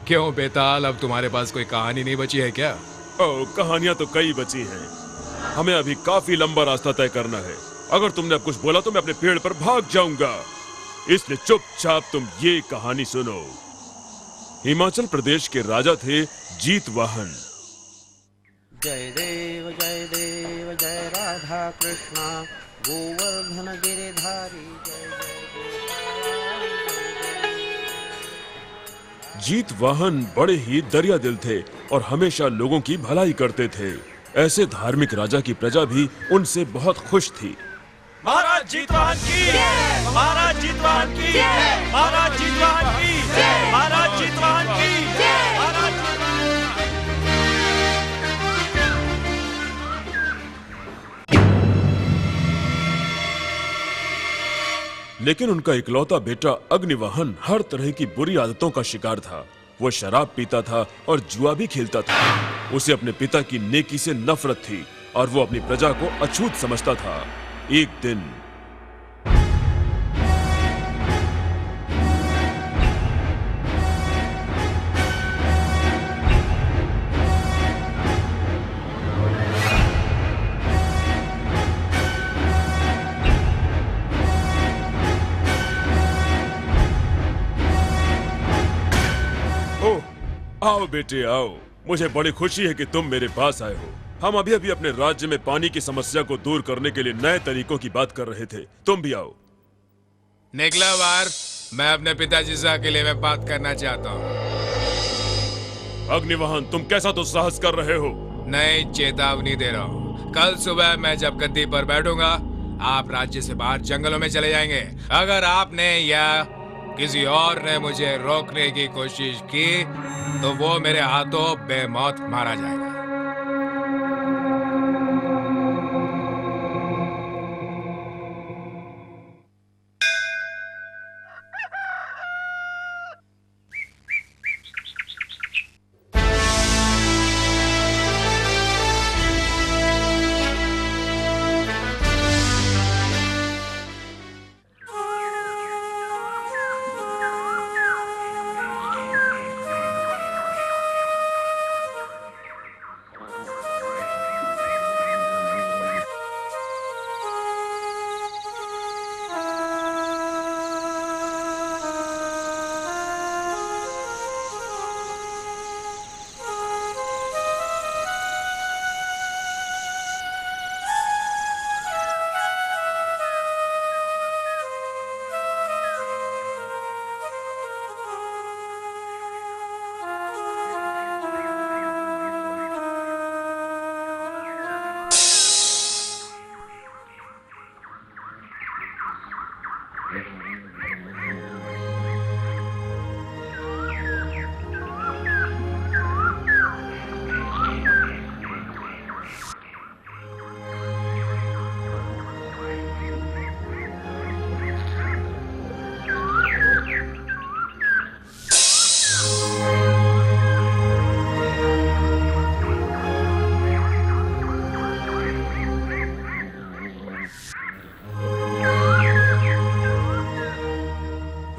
क्यों बेताल, अब तुम्हारे पास कोई कहानी नहीं बची है क्या? ओह, कहानियां तो कई बची हैं। हमें अभी काफी लंबा रास्ता तय करना है। अगर तुमने अब कुछ बोला तो मैं अपने पेड़ पर भाग जाऊंगा। इसलिए चुपचाप तुम ये कहानी सुनो। हिमाचल प्रदेश के राजा थे जीतवाहन। जय देव जय राधा कृष्णा गोवर्धन गिरिधारी जय जीतवाहन बड़े ही दरिया दिल थे और हमेशा लोगों की भलाई करते थे। ऐसे धार्मिक राजा की प्रजा भी उनसे बहुत खुश थी। महाराज जीतवाहन की, महाराज जीतवाहन की, महाराज जीतवाहन की, महाराज जीतवाहन की, महाराज लेकिन उनका इकलौता बेटा अग्निवाहन हर तरह की बुरी आदतों का शिकार था। वो शराब पीता था और जुआ भी खेलता था। उसे अपने पिता की नेकी से नफरत थी और वो अपनी प्रजा को अछूत समझता था। एक दिन आओ बेटे आओ, मुझे बड़ी खुशी है कि तुम मेरे पास आए हो। हम अभी अभी अपने राज्य में पानी की समस्या को दूर करने के लिए नए तरीकों की बात कर रहे थे। तुम भी आओ। निकला बाहर, मैं अपने पिताजी से अकेले में बात करना चाहता हूँ। अग्निवाहन, तुम कैसा दुस्साहस कर रहे हो? नई चेतावनी दे रहा हूँ। कल सुबह मैं जब गद्दी पर बैठूंगा, आप राज्य से बाहर जंगलों में चले जाएंगे। अगर आपने या किसी और ने मुझे रोकने की कोशिश की तो वो मेरे हाथों बेमौत मारा जाएगा।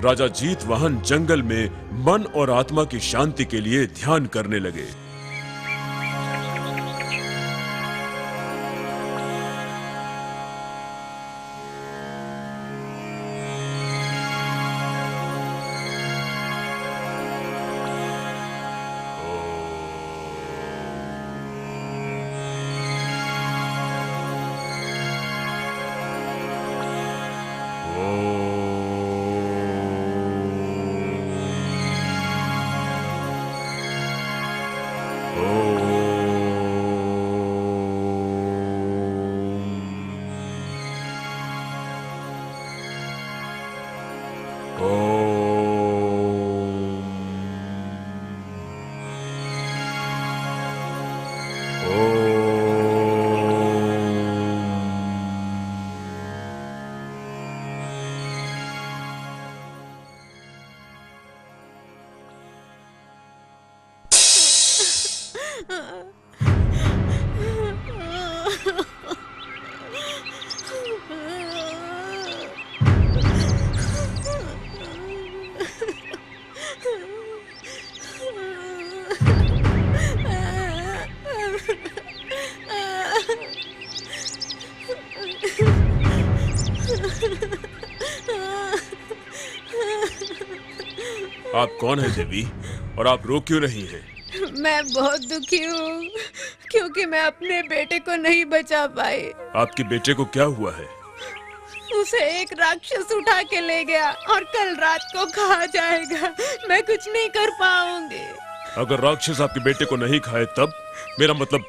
राजा जीतवाहन जंगल में मन और आत्मा की शांति के लिए ध्यान करने लगे। आप कौन है देवी और आप रो क्यों नहीं है? मैं बहुत दुखी हूँ क्योंकि मैं अपने बेटे को नहीं बचा पाई। आपके बेटे को क्या हुआ है? उसे एक राक्षस उठा के ले गया और कल रात को खा जाएगा। मैं कुछ नहीं कर पाऊंगी। अगर राक्षस आपके बेटे को नहीं खाए तब? मेरा मतलब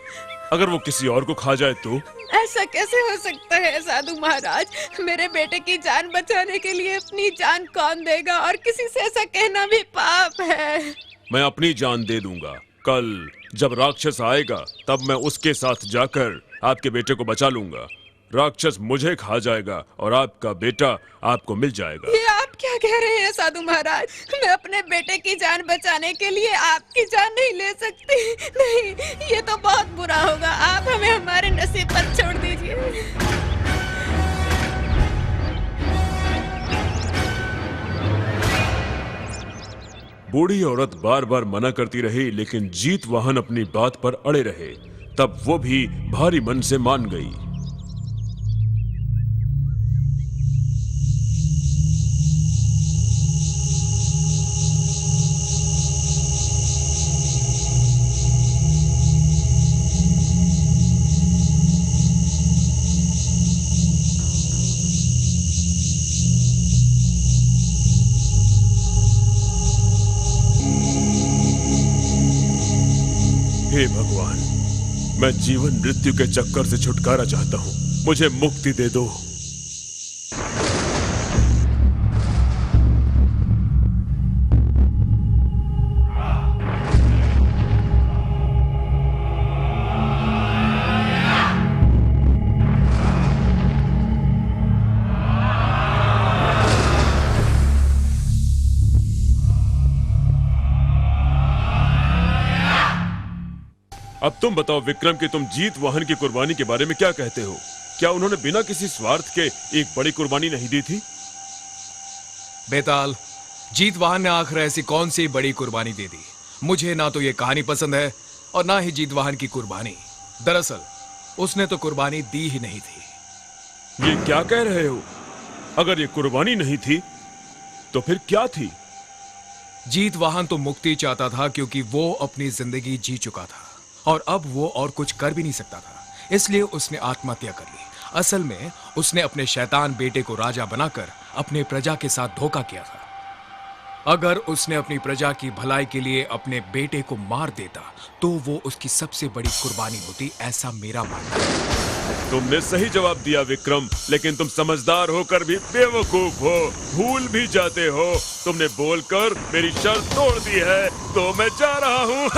अगर वो किसी और को खा जाए तो? ऐसा कैसे हो सकता है साधु महाराज? मेरे बेटे की जान बचाने के लिए अपनी जान कौन देगा? और किसी से ऐसा कहना भी पाप है। मैं अपनी जान दे दूंगा। कल जब राक्षस आएगा तब मैं उसके साथ जाकर आपके बेटे को बचा लूंगा। राक्षस मुझे खा जाएगा और आपका बेटा आपको मिल जाएगा। ये आप क्या कह रहे हैं साधु महाराज? मैं अपने बेटे की जान बचाने के लिए आपकी जान नहीं ले सकती। नहीं, ये तो बहुत बुरा होगा। आप हमें हमारे नसीब पर छोड़ दीजिए। बूढ़ी औरत बार बार मना करती रही, लेकिन जीतवाहन अपनी बात पर अड़े रहे। तब वो भी भारी मन से मान गई। हे भगवान, मैं जीवन मृत्यु के चक्कर से छुटकारा चाहता हूँ। मुझे मुक्ति दे दो। अब तुम बताओ विक्रम कि तुम जीतवाहन की कुर्बानी के बारे में क्या कहते हो? क्या उन्होंने बिना किसी स्वार्थ के एक बड़ी कुर्बानी नहीं दी थी? बेताल, जीतवाहन ने आखिर ऐसी कौन सी बड़ी कुर्बानी दे दी? मुझे ना तो ये कहानी पसंद है और ना ही जीतवाहन की कुर्बानी। दरअसल उसने तो कुर्बानी दी ही नहीं थी। ये क्या कह रहे हो? अगर ये कुर्बानी नहीं थी तो फिर क्या थी? जीतवाहन तो मुक्ति चाहता था क्योंकि वो अपनी जिंदगी जी चुका था और अब वो और कुछ कर भी नहीं सकता था, इसलिए उसने आत्महत्या कर ली। असल में उसने अपने शैतान बेटे को राजा बनाकर अपने प्रजा के साथ धोखा किया था। अगर उसने अपनी प्रजा की भलाई के लिए अपने बेटे को मार देता तो वो उसकी सबसे बड़ी कुर्बानी होती, ऐसा मेरा मानना है। तुमने सही जवाब दिया विक्रम, लेकिन तुम समझदार होकर भी बेवकूफ हो, भूल भी जाते हो। तुमने बोलकर मेरी शर्त तोड़ दी है, तो मैं जा रहा हूँ।